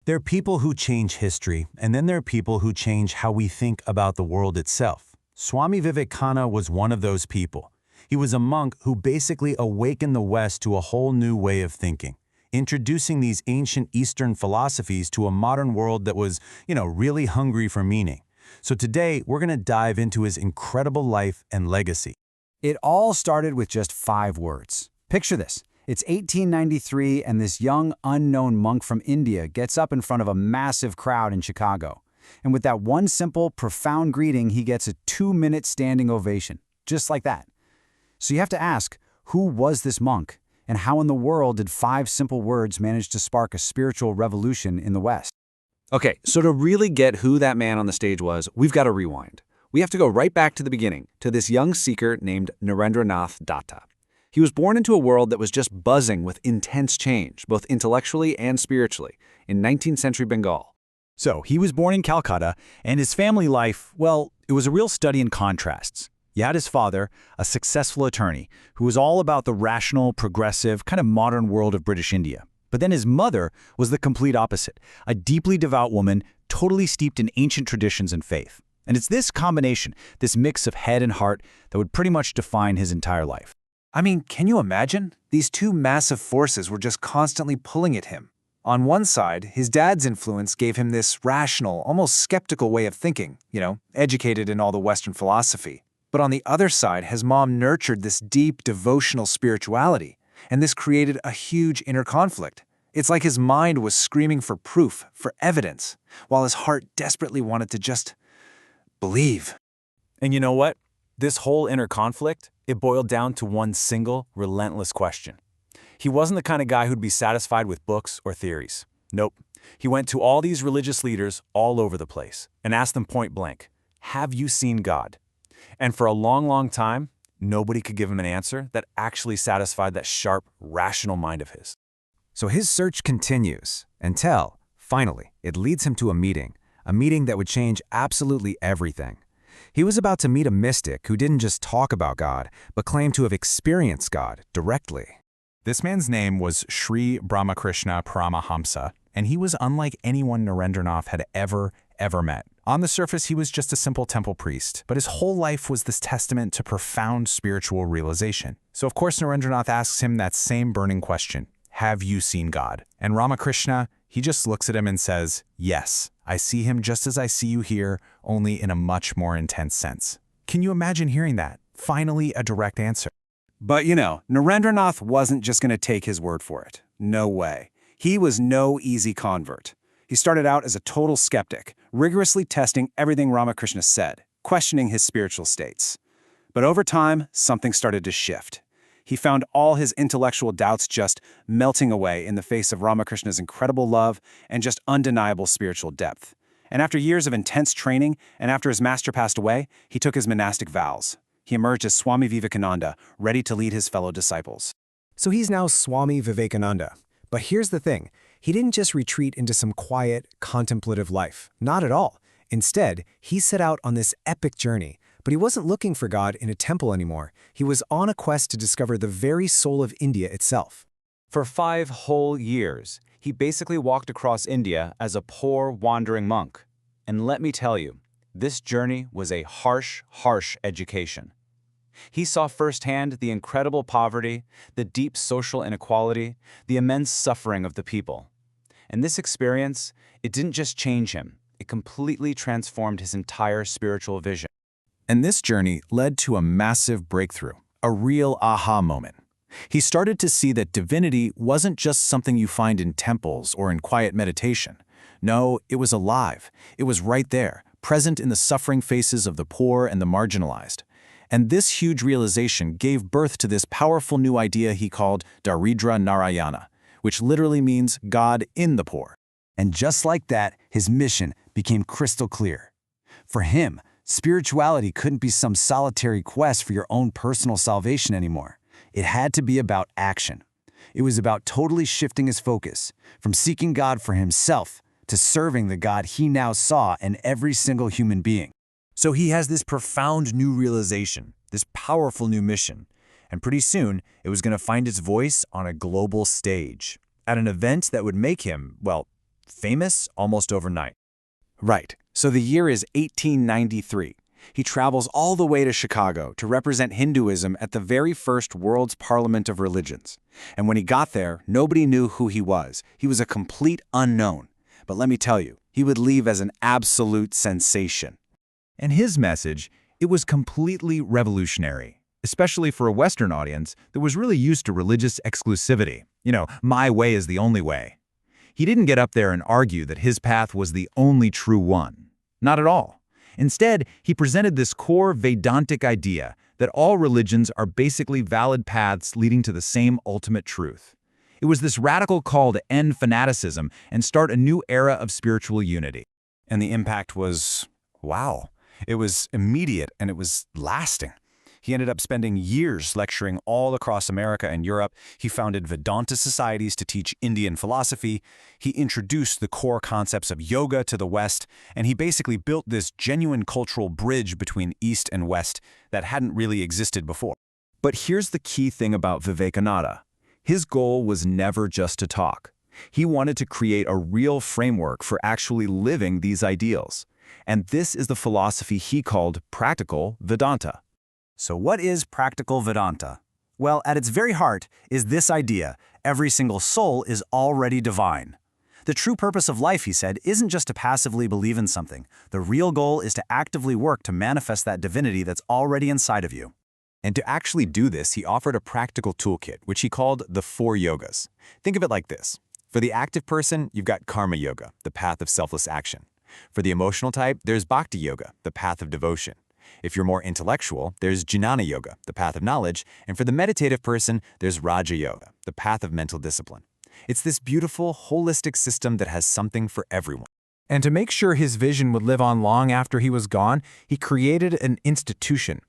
There are people who change history, and then there are people who change how we think about the world itself. Swami Vivekananda was one of those people. He was a monk who basically awakened the West to a whole new way of thinking, introducing these ancient Eastern philosophies to a modern world that was, really hungry for meaning. So today, we're going to dive into his incredible life and legacy. It all started with just 5 words. Picture this. It's 1893, and this young, unknown monk from India gets up in front of a massive crowd in Chicago. And with that one simple, profound greeting, he gets a 2-minute standing ovation, just like that. So you have to ask, who was this monk? And how in the world did 5 simple words manage to spark a spiritual revolution in the West? Okay, so to really get who that man on the stage was, we've got to rewind. We have to go right back to the beginning, to this young seeker named Narendranath Datta. He was born into a world that was just buzzing with intense change, both intellectually and spiritually, in 19th century Bengal. So he was born in Calcutta, and his family life, well, it was a real study in contrasts. You had his father, a successful attorney, who was all about the rational, progressive, kind of modern world of British India. But then his mother was the complete opposite, a deeply devout woman, totally steeped in ancient traditions and faith. And it's this combination, this mix of head and heart, that would pretty much define his entire life. I mean, can you imagine? These 2 massive forces were just constantly pulling at him. On one side, his dad's influence gave him this rational, almost skeptical way of thinking, educated in all the Western philosophy. But on the other side, his mom nurtured this deep, devotional spirituality, and this created a huge inner conflict. It's like his mind was screaming for proof, for evidence, while his heart desperately wanted to just believe. And you know what? This whole inner conflict, it boiled down to one single, relentless question. He wasn't the kind of guy who'd be satisfied with books or theories. Nope. He went to all these religious leaders all over the place and asked them point blank, "Have you seen God?" And for a long, long time, nobody could give him an answer that actually satisfied that sharp, rational mind of his. So his search continues until, finally, it leads him to a meeting that would change absolutely everything. He was about to meet a mystic who didn't just talk about God, but claimed to have experienced God directly. This man's name was Sri Brahmakrishna Paramahamsa, and he was unlike anyone Narendranath had ever met. On the surface, he was just a simple temple priest, but his whole life was this testament to profound spiritual realization. So of course Narendranath asks him that same burning question, "Have you seen God?" And Ramakrishna, he just looks at him and says, "Yes, I see him just as I see you here, only in a much more intense sense." Can you imagine hearing that? Finally, a direct answer. But Narendranath wasn't just going to take his word for it. No way. He was no easy convert. He started out as a total skeptic, rigorously testing everything Ramakrishna said, questioning his spiritual states. But over time, something started to shift. He found all his intellectual doubts just melting away in the face of Ramakrishna's incredible love and just undeniable spiritual depth. And after years of intense training, and after his master passed away, he took his monastic vows. He emerged as Swami Vivekananda, ready to lead his fellow disciples. So he's now Swami Vivekananda. But here's the thing. He didn't just retreat into some quiet, contemplative life. Not at all. Instead, he set out on this epic journey. But he wasn't looking for God in a temple anymore. He was on a quest to discover the very soul of India itself. For 5 whole years, he basically walked across India as a poor, wandering monk. And let me tell you, this journey was a harsh, harsh education. He saw firsthand the incredible poverty, the deep social inequality, the immense suffering of the people. And this experience, it didn't just change him, it completely transformed his entire spiritual vision. And this journey led to a massive breakthrough, a real aha moment. He started to see that divinity wasn't just something you find in temples or in quiet meditation. No, it was alive. It was right there, present in the suffering faces of the poor and the marginalized. And this huge realization gave birth to this powerful new idea he called Daridra Narayana, which literally means God in the poor. And just like that, his mission became crystal clear. For him, spirituality couldn't be some solitary quest for your own personal salvation anymore. It had to be about action. It was about totally shifting his focus from seeking God for himself to serving the God he now saw in every single human being. So he has this profound new realization, this powerful new mission, and pretty soon it was going to find its voice on a global stage, at an event that would make him, well, famous almost overnight. Right. So the year is 1893. He travels all the way to Chicago to represent Hinduism at the very first World's Parliament of Religions. And when he got there, nobody knew who he was. He was a complete unknown. But let me tell you, he would leave as an absolute sensation. And his message, it was completely revolutionary, especially for a Western audience that was really used to religious exclusivity. You know, my way is the only way. He didn't get up there and argue that his path was the only true one. Not at all. Instead, he presented this core Vedantic idea that all religions are basically valid paths leading to the same ultimate truth. It was this radical call to end fanaticism and start a new era of spiritual unity. And the impact was, wow. It was immediate and it was lasting. He ended up spending years lecturing all across America and Europe. He founded Vedanta societies to teach Indian philosophy. He introduced the core concepts of yoga to the West, and he basically built this genuine cultural bridge between East and West that hadn't really existed before. But here's the key thing about Vivekananda. His goal was never just to talk. He wanted to create a real framework for actually living these ideals. And this is the philosophy he called practical Vedanta. So what is practical Vedanta? Well, at its very heart is this idea: every single soul is already divine. The true purpose of life, he said, isn't just to passively believe in something. The real goal is to actively work to manifest that divinity that's already inside of you. And to actually do this, he offered a practical toolkit, which he called the 4 yogas. Think of it like this. For the active person, you've got karma yoga, the path of selfless action. For the emotional type, there's bhakti yoga, the path of devotion. If you're more intellectual, there's Jnana Yoga, the path of knowledge, and for the meditative person, there's Raja Yoga, the path of mental discipline. It's this beautiful, holistic system that has something for everyone. And to make sure his vision would live on long after he was gone, he created an institution.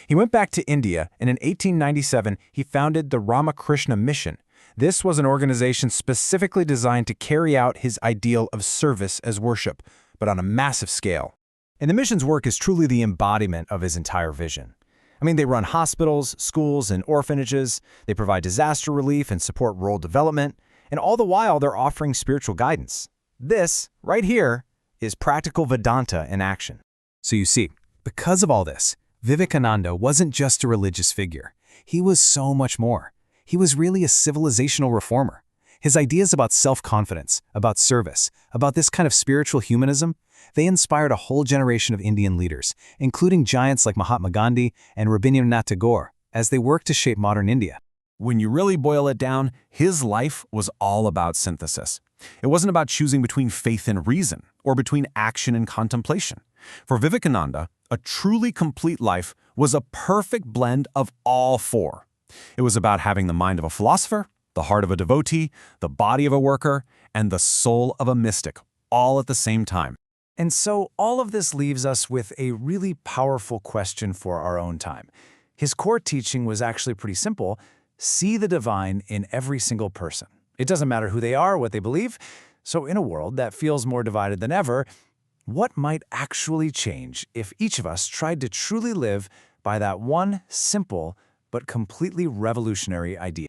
He went back to India, and in 1897, he founded the Ramakrishna Mission. This was an organization specifically designed to carry out his ideal of service as worship, but on a massive scale. And the mission's work is truly the embodiment of his entire vision. I mean, they run hospitals, schools, and orphanages, they provide disaster relief and support rural development, and all the while they're offering spiritual guidance. This, right here, is practical Vedanta in action. So you see, because of all this, Vivekananda wasn't just a religious figure. He was so much more. He was really a civilizational reformer. His ideas about self-confidence, about service, about this kind of spiritual humanism, they inspired a whole generation of Indian leaders, including giants like Mahatma Gandhi and Rabindranath Tagore, as they worked to shape modern India. When you really boil it down, his life was all about synthesis. It wasn't about choosing between faith and reason, or between action and contemplation. For Vivekananda, a truly complete life was a perfect blend of all 4. It was about having the mind of a philosopher, the heart of a devotee, the body of a worker, and the soul of a mystic, all at the same time. And so all of this leaves us with a really powerful question for our own time. His core teaching was actually pretty simple: see the divine in every single person. It doesn't matter who they are, what they believe. So in a world that feels more divided than ever, what might actually change if each of us tried to truly live by that one simple but completely revolutionary idea?